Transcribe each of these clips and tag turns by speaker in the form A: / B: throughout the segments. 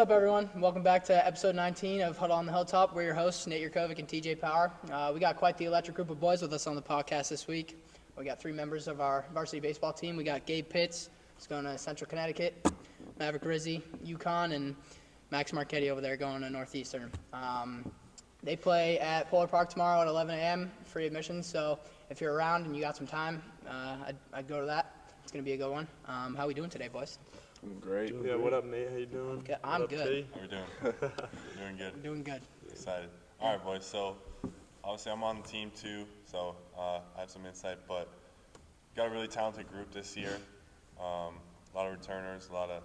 A: What's up, everyone? Welcome back to episode 19 of Huddle on the Hilltop. We're your hosts, Nate Yurkovic and TJ Power. We got quite the electric group of boys with us on the podcast this week. We got 3 members of our varsity baseball team. We got Gabe Pitts, who's going to Central Connecticut, Maverick Rizzi, UConn, and Max Marchetti over there going to Northeastern. They play at Polar Park tomorrow at 11 a.m., free admission. So if you're around and you got some time, I'd go to that. It's going to be a good one. How we doing today, boys?
B: Great.
C: Yeah, what up, Nate? How you doing?
A: Okay, I'm good.
D: How we doing? Doing good.
A: Doing good.
D: Excited. All right, boys. So, obviously, I'm on the team too, so I have some insight. But got a really talented group this year. A lot of returners, a lot of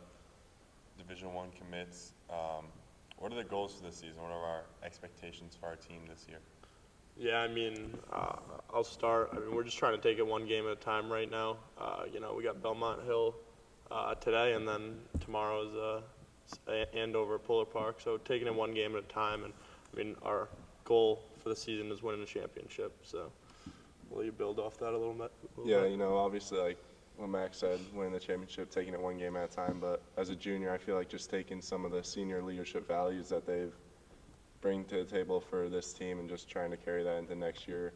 D: Division I commits. What are the goals for this season? What are our expectations for our team this year?
C: Yeah, I mean, I'll start. I mean, we're just trying to take it one game at a time right now. We got Belmont Hill today, and then tomorrow's Andover Polar Park. So taking it one game at a time, and I mean, our goal for the season is winning a championship. So will you build off that a little bit?
B: Yeah, obviously, like what Max said, winning the championship, taking it one game at a time. But as a junior, I feel like just taking some of the senior leadership values that they've bring to the table for this team and just trying to carry that into next year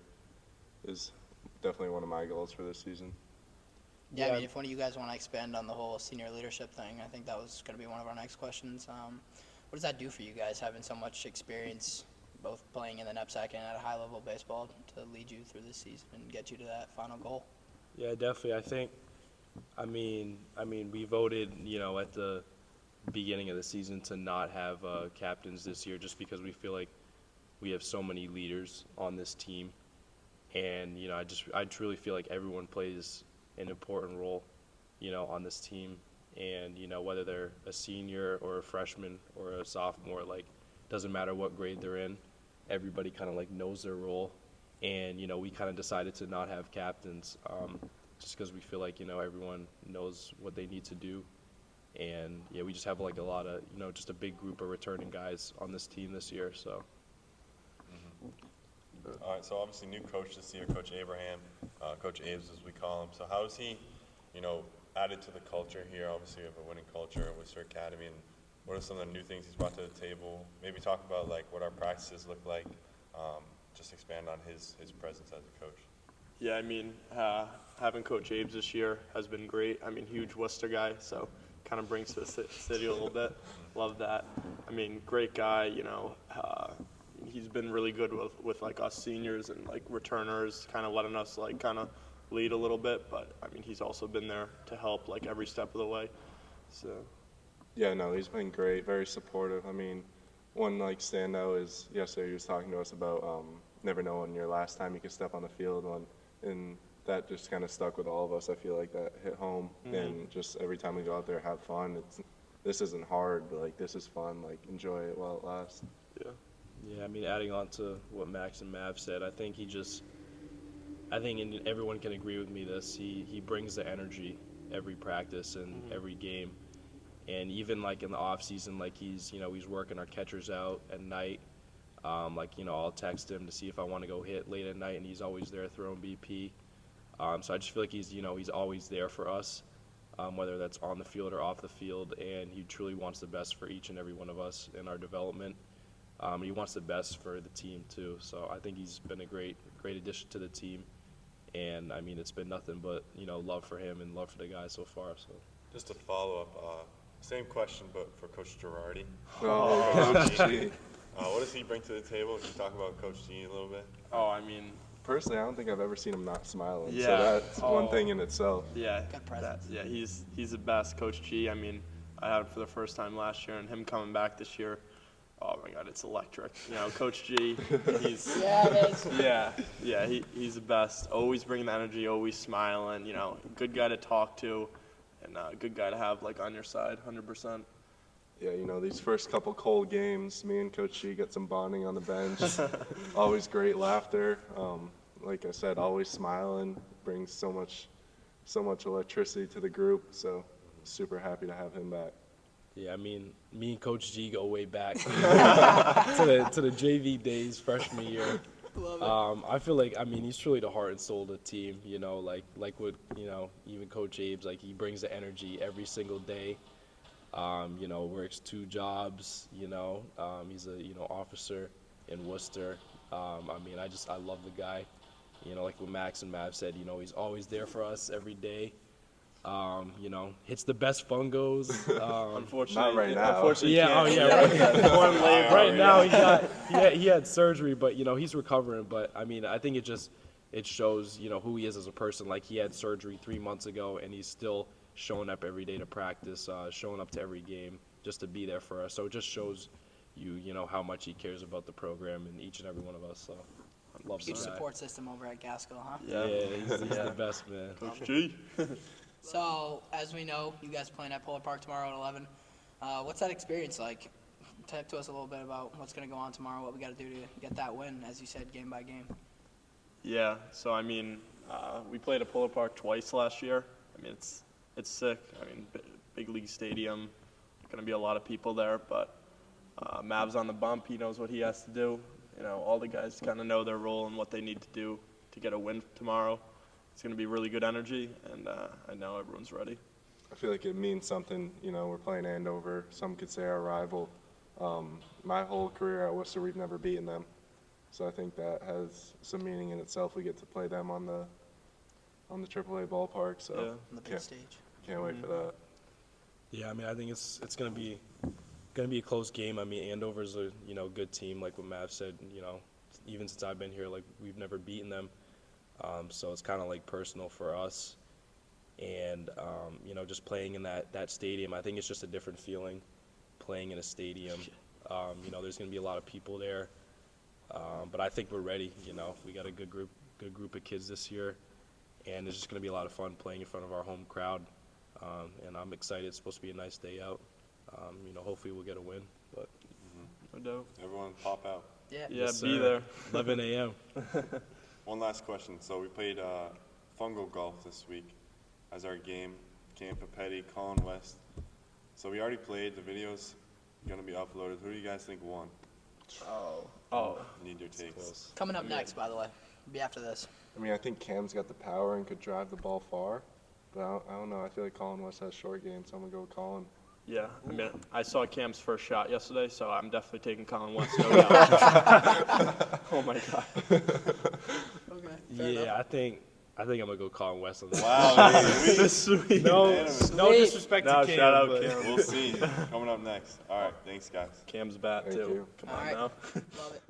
B: is definitely one of my goals for this season.
A: Yeah, I mean, if one of you guys want to expand on the whole senior leadership thing, I think that was going to be one of our next questions. What does that do for you guys, having so much experience, both playing in the NEPSAC and at a high-level baseball, to lead you through this season and get you to that final goal?
E: Yeah, definitely. I think, I mean, we voted, at the beginning of the season to not have captains this year just because we feel like we have so many leaders on this team. And, I truly feel like everyone plays an important role, on this team. And, whether they're a senior or a freshman or a sophomore, doesn't matter what grade they're in, everybody kind of knows their role. And, we kind of decided to not have captains just because we feel like, everyone knows what they need to do. And, yeah, we just have a lot of, just a big group of returning guys on this team this year, so.
D: All right, so obviously new coach this year, Coach Abraham, Coach Aves as we call him. So how is he, added to the culture here? Obviously we have a winning culture at WORCESTER Academy, and what are some of the new things he's brought to the table? Maybe talk about what our practices look like, just expand on his presence as a coach.
C: Yeah, I mean, having Coach Aves this year has been great. I mean, huge Worcester guy, so kind of brings to the city a little bit. Love that. I mean, great guy, he's been really good with us seniors and returners, kind of letting us kind of lead a little bit. But I mean, he's also been there to help every step of the way. So.
B: Yeah, no, he's been great, very supportive. I mean, one standout is yesterday he was talking to us about never know when your last time you could step on the field, and that just kind of stuck with all of us. I feel like that hit home, and just every time we go out there, have fun. This isn't hard, but this is fun. Enjoy it while it lasts.
C: Yeah.
E: Yeah, I mean, adding on to what Max and Mav said, I think and everyone can agree with me this, he brings the energy every practice and every game. And even in the off season, he's working our catchers out at night. I'll text him to see if I want to go hit late at night, and he's always there throwing BP. So I just feel like he's always there for us, whether that's on the field or off the field, and he truly wants the best for each and every one of us in our development. He wants the best for the team too. So I think he's been a great addition to the team, and I mean, it's been nothing but love for him and love for the guys so far. So
D: Just to follow up, same question but for Coach Girardi.
B: Coach G.
D: What does he bring to the table? Can you talk about Coach G a little bit?
C: Oh, I mean.
B: Personally, I don't think I've ever seen him not smiling.
C: Yeah.
B: So that's one thing in itself.
C: Yeah.
A: Got presence.
C: Yeah, he's the best, Coach G. I mean, I had him for the first time last year, and him coming back this year. Oh my God, it's electric. Coach G, he's
A: Yeah, it is.
C: yeah, he's the best. Always bringing the energy, always smiling. Good guy to talk to, and a good guy to have on your side, 100%.
B: Yeah, these first couple cold games, me and Coach G get some bonding on the bench. Always great laughter. Like I said, always smiling. Brings so much electricity to the group. So super happy to have him back.
E: yeah, I mean, me and Coach G go way back to the JV days, freshman year. I feel like, he's truly the heart and soul of the team, like what, even Coach Abe's, he brings the energy every single day. Works 2 jobs, he's a, officer in Worcester. I love the guy. Like what Max and Mav said, he's always there for us every day. Hits the best fungos.
C: Unfortunately,
B: Not right now.
C: Unfortunately,
E: Yeah,
C: can't. Born late.
E: Right now he had surgery, but he's recovering. But I think it shows who he is as a person. Like he had surgery 3 months ago, and he's still showing up every day to practice, showing up to every game just to be there for us. So it just shows you how much he cares about the program and each and every one of us. So I love the
A: Huge
E: guy.
A: support system over at Gaskell, huh?
E: Yeah, he's the best, man.
C: Coach G.
A: So, as we know, you guys playing at Polar Park tomorrow at 11. What's that experience like? Talk to us a little bit about what's going to go on tomorrow, what we got to do to get that win, as you said, game by game.
C: Yeah, so we played at Polar Park twice last year. It's sick. Big league stadium, going to be a lot of people there, but Mav's on the bump. He knows what he has to do. All the guys kind of know their role and what they need to do to get a win tomorrow. It's going to be really good energy, and I know everyone's ready.
B: I feel like it means something. We're playing Andover. Some could say our rival. My whole career at Worcester, we've never beaten them. So I think that has some meaning in itself. We get to play them on the AAA ballpark. So
C: Yeah.
A: On the big stage.
B: can't wait for that.
E: Yeah, I think it's gonna be a close game. Andover's a good team, like what Mav said. Even since I've been here, like we've never beaten them. So it's kind of like personal for us, and just playing in that stadium. I think it's just a different feeling, playing in a stadium. There's gonna be a lot of people there, but I think we're ready. We got a good group of kids this year, and it's just gonna be a lot of fun playing in front of our home crowd. And I'm excited. It's supposed to be a nice day out. Hopefully we'll get a win. But
C: No doubt.
D: Everyone pop out.
A: Yeah.
C: Yeah,
E: Yes,
C: be
E: sir.
C: there.
E: 11 a.m.
D: One last question. So we played fungo golf this week as our game. Camp Petty, Colin West. So we already played. The video's going to be uploaded. Who do you guys think won?
C: Oh,
D: Need your takes.
A: Coming up next, by the way. Be after this.
B: I think Cam's got the power and could drive the ball far. But I don't know. I feel like Colin West has short game, so I'm going to go with Colin.
C: yeah. I saw Cam's first shot yesterday, so I'm definitely taking Colin West. No doubt. Oh my God.
A: Okay.
E: Yeah, I think I'm gonna go Colin West on that.
D: Wow,
C: Sweet.
E: No
A: Sweet.
E: disrespect
C: No,
E: to Cam,
C: shout out
E: but-
C: Cam.
D: we'll see. Coming up next. All right, thanks, guys.
C: Cam's bat
B: Thank
C: too.
B: you.
C: Come
A: All
C: on
A: right.
C: now.
A: Love it.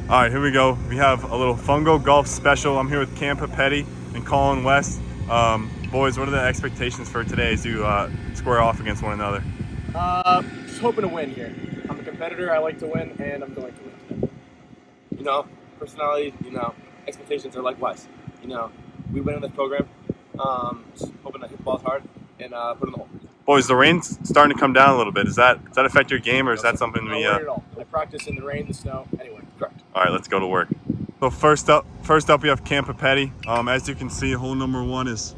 D: All right, here we go. We have a little fungo golf special. I'm here with Cam Petty and Colin West. Boys, what are the expectations for today as you square off against one another?
F: Just hoping to win here. I'm a competitor. I like to win, and I'm going to win today. Personality. Expectations are likewise. We win in this program. Just hoping to hit the balls hard and put it in the hole.
D: Boys, the rain's starting to come down a little bit. Does that affect your game, or is that something
F: No
D: we?
F: worry at all. I practice in the rain, the snow. Anyway, correct.
D: All right, let's go to work. So first up, we have Camp Petty. As you can see, hole number 1 is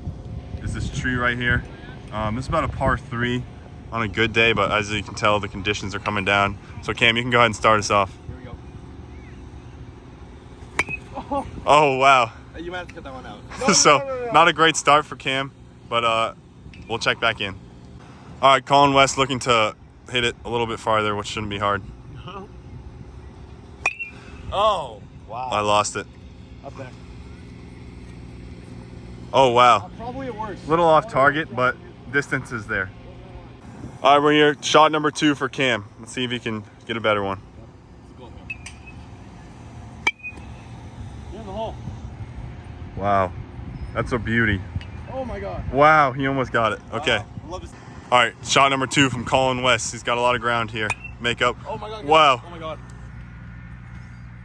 D: this tree right here. This is about a par 3 on a good day, but as you can tell, the conditions are coming down. So Cam, you can go ahead and start us off.
F: Here we go.
D: Oh wow.
F: You might have to cut that one out.
D: So not a great start for Cam, but we'll check back in. All right, Colin West looking to hit it a little bit farther, which shouldn't be hard.
F: Oh, wow.
D: I lost it.
F: Up there.
D: Oh wow.
F: Probably a worse.
D: Little off target, but distance is there. All right, we're here. Shot number 2 for Cam. Let's see if he can get a better one.
F: You're in the hole.
D: Wow, that's a beauty.
F: Oh my God.
D: Wow, he almost got it. Okay.
F: Wow. Love this.
D: All right, shot number 2 from Colin West. He's got a lot of ground here. Make up.
F: Oh my God.
D: Wow.
F: Oh my God.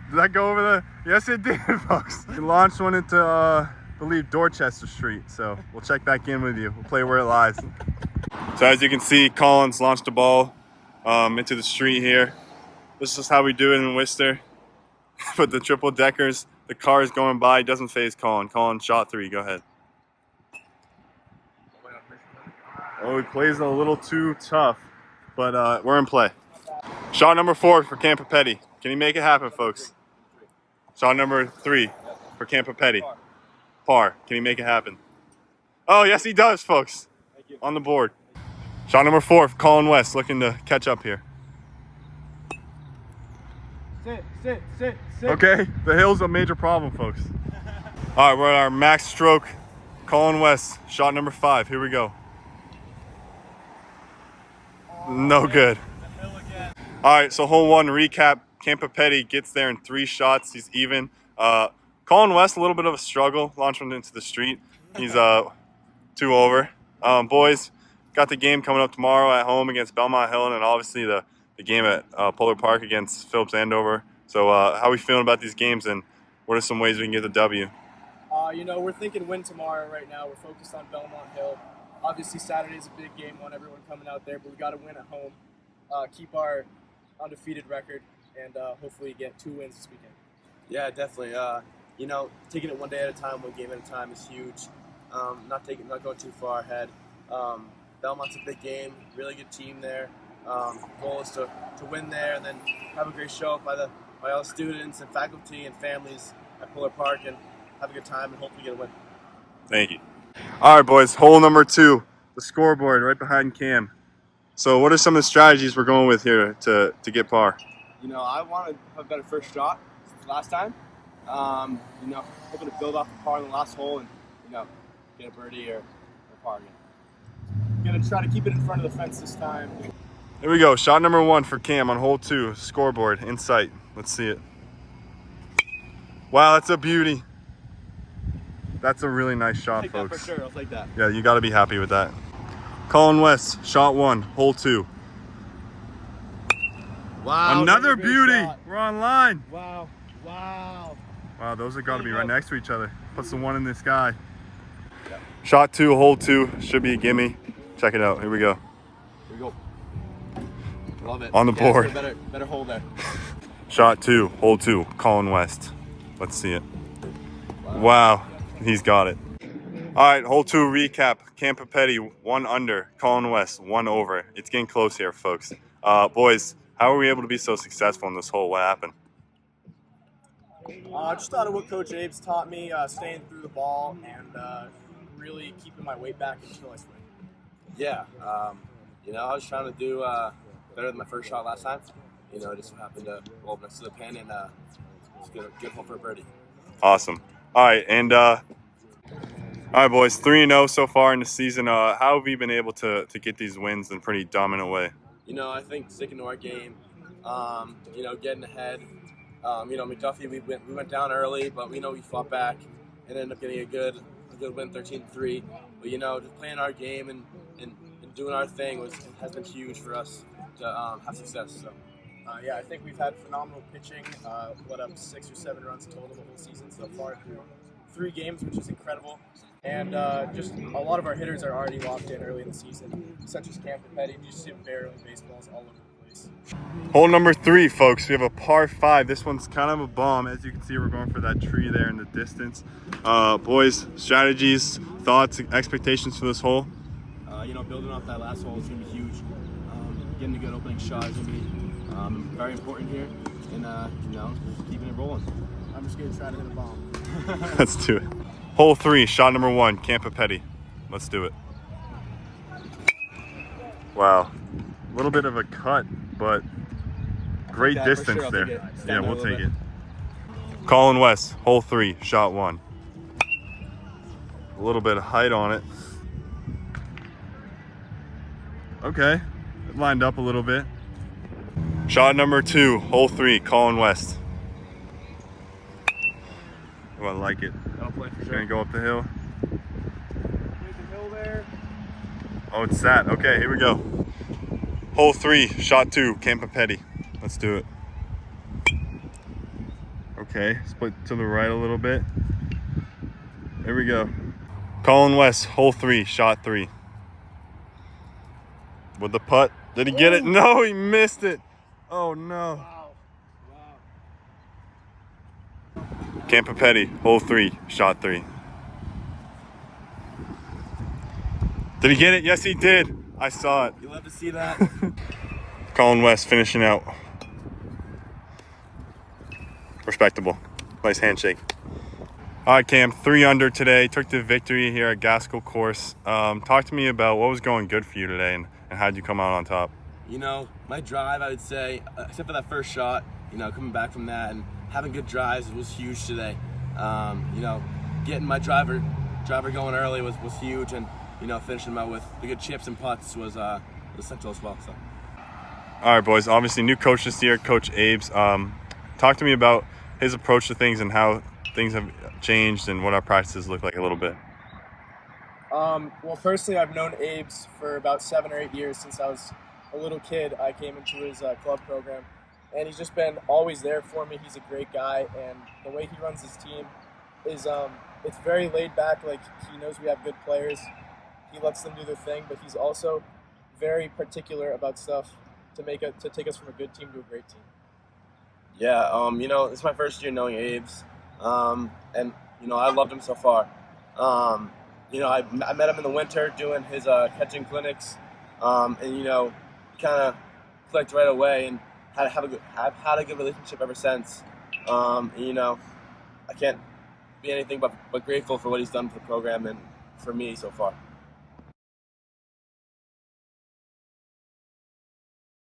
D: Did that go over the? Yes, it did, folks. He launched one into, I believe, Dorchester Street. So we'll check back in with you. We'll play where it lies. So as you can see, Collins launched a ball into the street here. This is how we do it in Worcester. Put the triple deckers. The car is going by. Doesn't phase Colin. Colin, shot 3. Go ahead. Oh, he plays a little too tough, but we're in play. Shot number 4 for Camp Petty. Can he make it happen, folks? Shot number 3 for Camp Petty. Par. Can he make it happen? Oh, yes, he does, folks.
F: Thank you.
D: On the board. Shot number 4, Colin West, looking to catch up here.
F: Sit.
D: Okay, the hill's a major problem, folks. All right, we're at our max stroke. Colin West, shot number 5. Here we go. No good. All right, so hole 1 recap. Campapetti gets there in 3 shots. He's even. Colin West, a little bit of a struggle. Launched him into the street. He's 2 over. Boys, got the game coming up tomorrow at home against Belmont Hill, and then obviously the game at Polar Park against Phillips Andover. So how are we feeling about these games, and what are some ways we can get the W?
F: We're thinking win tomorrow right now. We're focused on Belmont Hill. Obviously, Saturday's a big game. Want everyone coming out there, but we got to win at home. Keep our undefeated record, and hopefully get 2 wins this weekend. Yeah, definitely. Taking it one day at a time, one game at a time is huge. Not going too far ahead. Belmont's a big game, really good team there. Goal is to win there and then have a great show up by all the students and faculty and families at Polar Park and have a good time and hopefully get a win.
D: Thank you. All right, boys, hole number 2, the scoreboard right behind Cam. So what are some of the strategies we're going with here to get par?
F: I want to have a better first shot since last time. Hoping to build off the par in the last hole and, get a birdie or a par again. Gonna try to keep it in front of the fence this time.
D: Here we go. Shot number 1 for Cam on hole 2. Scoreboard in sight. Let's see it. Wow, that's a beauty. That's a really nice shot,
F: Take
D: folks.
F: that for sure. I'll take that.
D: Yeah, you got to be happy with that. Colin West, shot 1, hole 2.
F: Wow.
D: Another
F: great
D: beauty.
F: shot.
D: We're on line.
F: Wow.
D: Wow, those have got to be right next to each other. Puts the one in the sky. Shot 2, hole 2. Should be a gimme. Check it out. Here we go.
F: Here we go. Love it.
D: On the board.
F: Better hole there.
D: Shot 2, hole 2, Colin West. Let's see it. Wow, he's got it. All right, hole 2 recap. Campapetti 1 under, Colin West 1 over. It's getting close here, folks. Boys, how were we able to be so successful in this hole? What happened?
F: I just thought of what Coach Abe's taught me, staying through the ball and really keeping my weight back until I swing. Yeah, I was trying to do better than my first shot last time. Just happened to roll up next to the pin and just get a good hole for a birdie.
D: Awesome. All right, and all right, boys, 3-0 so far in the season. How have we been able to get these wins in a pretty dominant way?
F: I think sticking to our game, getting ahead. McDuffie, we went down early, but we fought back and ended up getting a good win, 13-3. But just playing our game and doing our thing has been huge for us to have success. So. I think we've had phenomenal pitching. Up 6 or 7 runs total the whole season so far through 3 games, which is incredible. And just a lot of our hitters are already locked in early in the season, such as Campapetti. You just see him barreling baseballs all over the place.
D: Hole number 3, folks. We have a par 5. This one's kind of a bomb. As you can see, we're going for that tree there in the distance. Boys, strategies, thoughts, expectations for this hole?
F: Building off that last hole is going to be huge. Getting a good opening shot is going to be very important here. And, just keeping it rolling. I'm just going to try to hit a bomb.
D: Let's do it. Hole 3, shot number 1, Campapetti. Let's do it. Wow. A little bit of a cut, but great distance
F: sure,
D: there. Yeah, we'll take
F: bit.
D: it. Colin West, hole 3, shot 1. A little bit of height on it. Okay, it lined up a little bit. Shot number 2, hole 3, Colin West. Oh, I like it.
F: That'll play for
D: Gonna go up the hill.
F: There's the hill there.
D: Oh, it's sat. Okay, here we go. Hole 3, shot 2, Campapetti. Let's do it. Okay, split to the right a little bit. Here we go. Colin West, hole 3, shot 3. With the putt. Did he get it? No, he missed it. Oh, no.
F: Wow.
D: Campapetti, hole 3, shot 3. Did he get it? Yes, he did. I saw it.
F: You'll have to see that.
D: Colin West finishing out. Respectable. Nice handshake.
G: All right, Cam, 3 under today. Took the victory here at Gaskell Course. Talk to me about what was going good for you today and how did you come out on top?
F: You know, my drive, I would say, except for that first shot, you know, coming back from that and having good drives was huge today. You know, getting my driver going early was huge, and you know, finishing him out with the good chips and putts was essential as well. So.
G: All right, boys. Obviously, new coach this year, Coach Abe's. Talk to me about his approach to things and how things have changed and what our practices look like a little bit.
H: Well, personally, I've known Abe's for about 7 or 8 years. Since I was a little kid, I came into his club program, and he's just been always there for me. He's a great guy, and the way he runs his team is it's very laid back. Like, he knows we have good players. He lets them do their thing, but he's also very particular about stuff to take us from a good team to a great team.
F: Yeah, you know, it's my first year knowing Abe's, and you know, I loved him so far. You know, I met him in the winter doing his catching clinics, and you know, kind of clicked right away, and have had a good relationship ever since. And, you know, I can't be anything but grateful for what he's done for the program and for me so far.